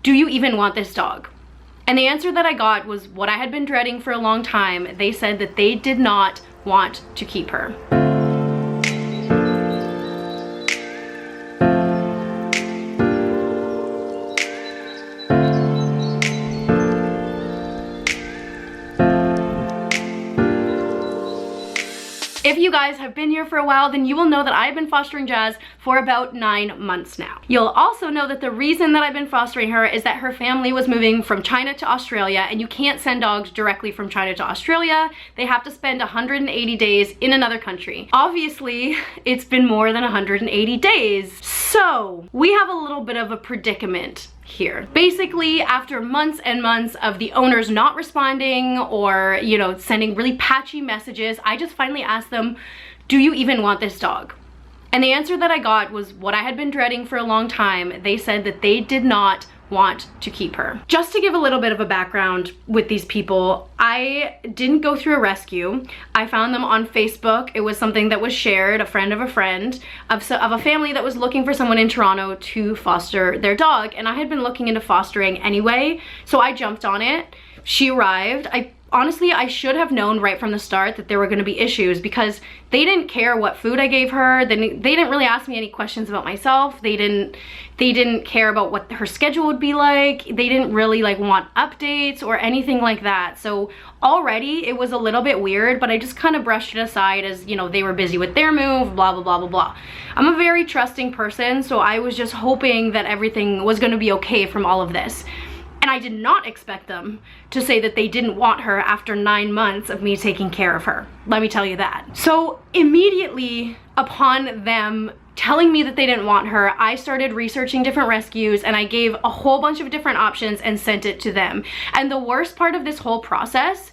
do you even want this dog? And the answer that I got was what I had been dreading for a long time. They said that they did not want to keep her. If you guys have been here for a while, then you will know that I've been fostering Jazz for about 9 months now. You'll also know that the reason that I've been fostering her is that her family was moving from China to Australia, and you can't send dogs directly from China to Australia. They have to spend 180 days in another country. Obviously, it's been more than 180 days. So we have a little bit of a predicament here. Basically, after months and months of the owners not responding or, you know, sending really patchy messages, I just finally asked them, do you even want this dog? And the answer that I got was what I had been dreading for a long time. They said that they did not want to keep her. Just to give a little bit of a background with these people, I didn't go through a rescue. I found them on Facebook. It was something that was shared, a friend of a friend, of a family that was looking for someone in Toronto to foster their dog, and I had been looking into fostering anyway, so I jumped on it. She arrived. Honestly, I should have known right from the start that there were going to be issues because they didn't care what food I gave her. They didn't really ask me any questions about myself. They didn't care about what her schedule would be like. They didn't really like want updates or anything like that. So already it was a little bit weird, but I just kind of brushed it aside as, you know, they were busy with their move, blah, blah, blah, blah, blah. I'm a very trusting person, so I was just hoping that everything was going to be okay from all of this. And I did not expect them to say that they didn't want her after 9 months of me taking care of her. Let me tell you that. So immediately upon them telling me that they didn't want her, I started researching different rescues, and I gave a whole bunch of different options and sent it to them. And the worst part of this whole process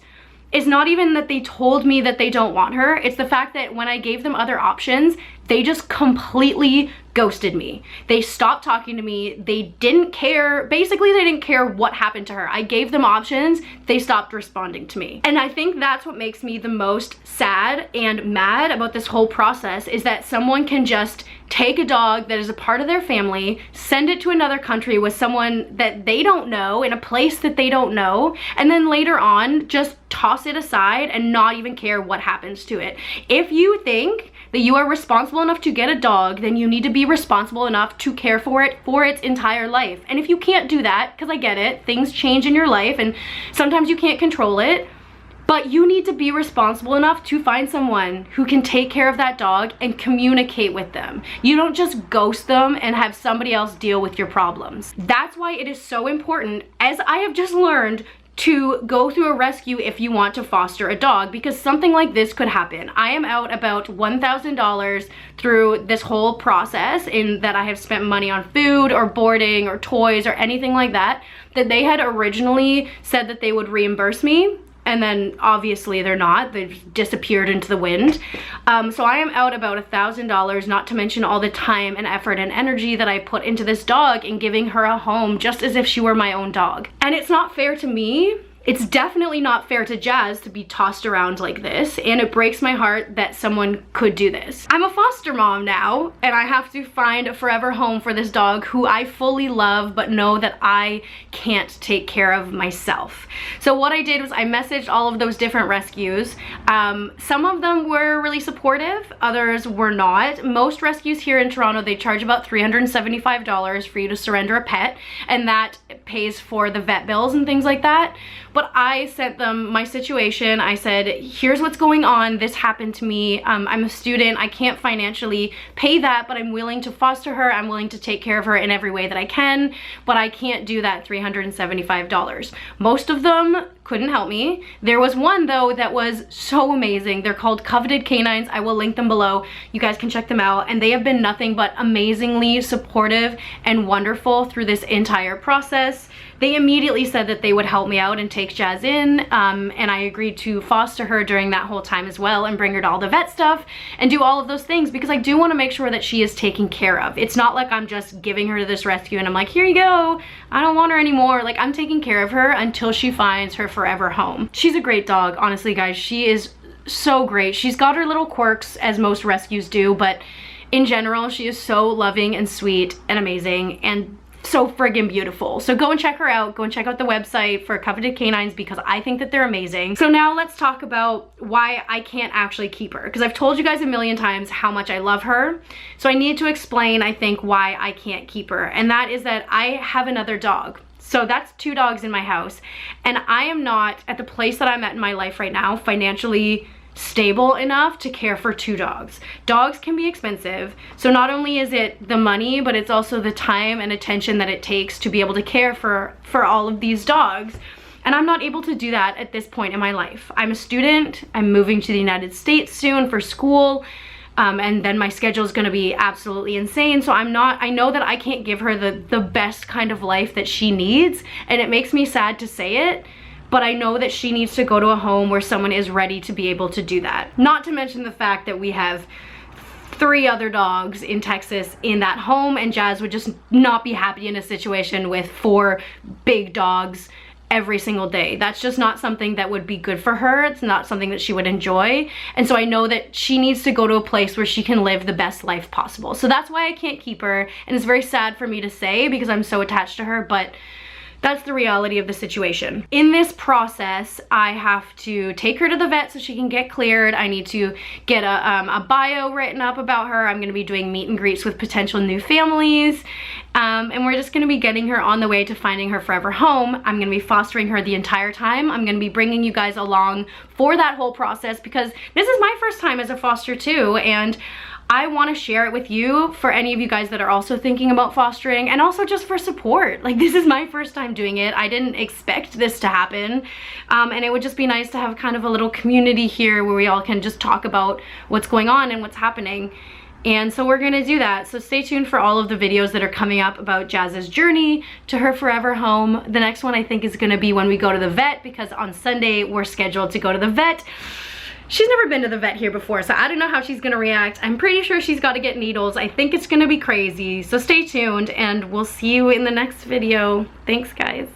is not even that they told me that they don't want her. It's the fact that when I gave them other options, they just completely ghosted me. They stopped talking to me. They didn't care. Basically, they didn't care what happened to her. I gave them options. They stopped responding to me. And I think that's what makes me the most sad and mad about this whole process, is that someone can just take a dog that is a part of their family, send it to another country with someone that they don't know, in a place that they don't know, and then later on just toss it aside and not even care what happens to it. If you think that you are responsible enough to get a dog, then you need to be responsible enough to care for it for its entire life. And if you can't do that, because I get it, things change in your life and sometimes you can't control it, but you need to be responsible enough to find someone who can take care of that dog and communicate with them. You don't just ghost them and have somebody else deal with your problems. That's why it is so important, as I have just learned, to go through a rescue if you want to foster a dog, because something like this could happen. I am out about $1,000 through this whole process, in that I have spent money on food or boarding or toys or anything like that, that they had originally said that they would reimburse me. And then obviously they're not, they've disappeared into the wind. So I am out about $1,000, not to mention all the time and effort and energy that I put into this dog and giving her a home just as if she were my own dog. And it's not fair to me. It's definitely not fair to Jazz to be tossed around like this, and it breaks my heart that someone could do this. I'm a foster mom now, and I have to find a forever home for this dog who I fully love, but know that I can't take care of myself. So what I did was I messaged all of those different rescues. Some of them were really supportive, others were not. Most rescues here in Toronto, they charge about $375 for you to surrender a pet, and that pays for the vet bills and things like that. But I sent them my situation. I said, here's what's going on. This happened to me. I'm a student. I can't financially pay that, but I'm willing to foster her. I'm willing to take care of her in every way that I can, but I can't do that $375. Most of them couldn't help me. There was one though that was so amazing. They're called Coveted Canines. I will link them below. You guys can check them out, and they have been nothing but amazingly supportive and wonderful through this entire process. They immediately said that they would help me out and take Jazz in, and I agreed to foster her during that whole time as well and bring her to all the vet stuff and do all of those things, because I do want to make sure that she is taken care of. It's not like I'm just giving her to this rescue and I'm like, here you go, I don't want her anymore. Like, I'm taking care of her until she finds her forever home. She's a great dog, honestly guys. She is so great. She's got her little quirks, as most rescues do, but in general she is so loving and sweet and amazing and so friggin' beautiful. So go and check her out. Go and check out the website for Coveted Canines because I think that they're amazing. So now let's talk about why I can't actually keep her, because I've told you guys a million times how much I love her. So I need to explain, I think, why I can't keep her. And that is that I have another dog. So that's 2 dogs in my house. And I am not at the place that I'm at in my life right now financially stable enough to care for 2 dogs. Dogs can be expensive. So not only is it the money, but it's also the time and attention that it takes to be able to care for all of these dogs. And I'm not able to do that at this point in my life. I'm a student, I'm moving to the United States soon for school, and then my schedule is gonna be absolutely insane. So I know that I can't give her the best kind of life that she needs, and it makes me sad to say it, but I know that she needs to go to a home where someone is ready to be able to do that. Not to mention the fact that we have 3 other dogs in Texas in that home, and Jazz would just not be happy in a situation with 4 big dogs every single day. That's just not something that would be good for her. It's not something that she would enjoy. And so I know that she needs to go to a place where she can live the best life possible. So that's why I can't keep her. And it's very sad for me to say because I'm so attached to her, but that's the reality of the situation. In this process, I have to take her to the vet so she can get cleared. I need to get a bio written up about her. I'm gonna be doing meet and greets with potential new families. And we're just gonna be getting her on the way to finding her forever home. I'm gonna be fostering her the entire time. I'm gonna be bringing you guys along for that whole process because this is my first time as a foster too, and I want to share it with you for any of you guys that are also thinking about fostering, and also just for support. Like, this is my first time doing it. I didn't expect this to happen, and it would just be nice to have kind of a little community here where we all can just talk about what's going on and what's happening. And so we're gonna do that. So stay tuned for all of the videos that are coming up about Jazz's journey to her forever home. The next one I think is gonna be when we go to the vet, because on Sunday we're scheduled to go to the vet. She's never been to the vet here before, so I don't know how she's gonna react. I'm pretty sure she's got to get needles. I think it's gonna be crazy. So stay tuned and we'll see you in the next video. Thanks, guys.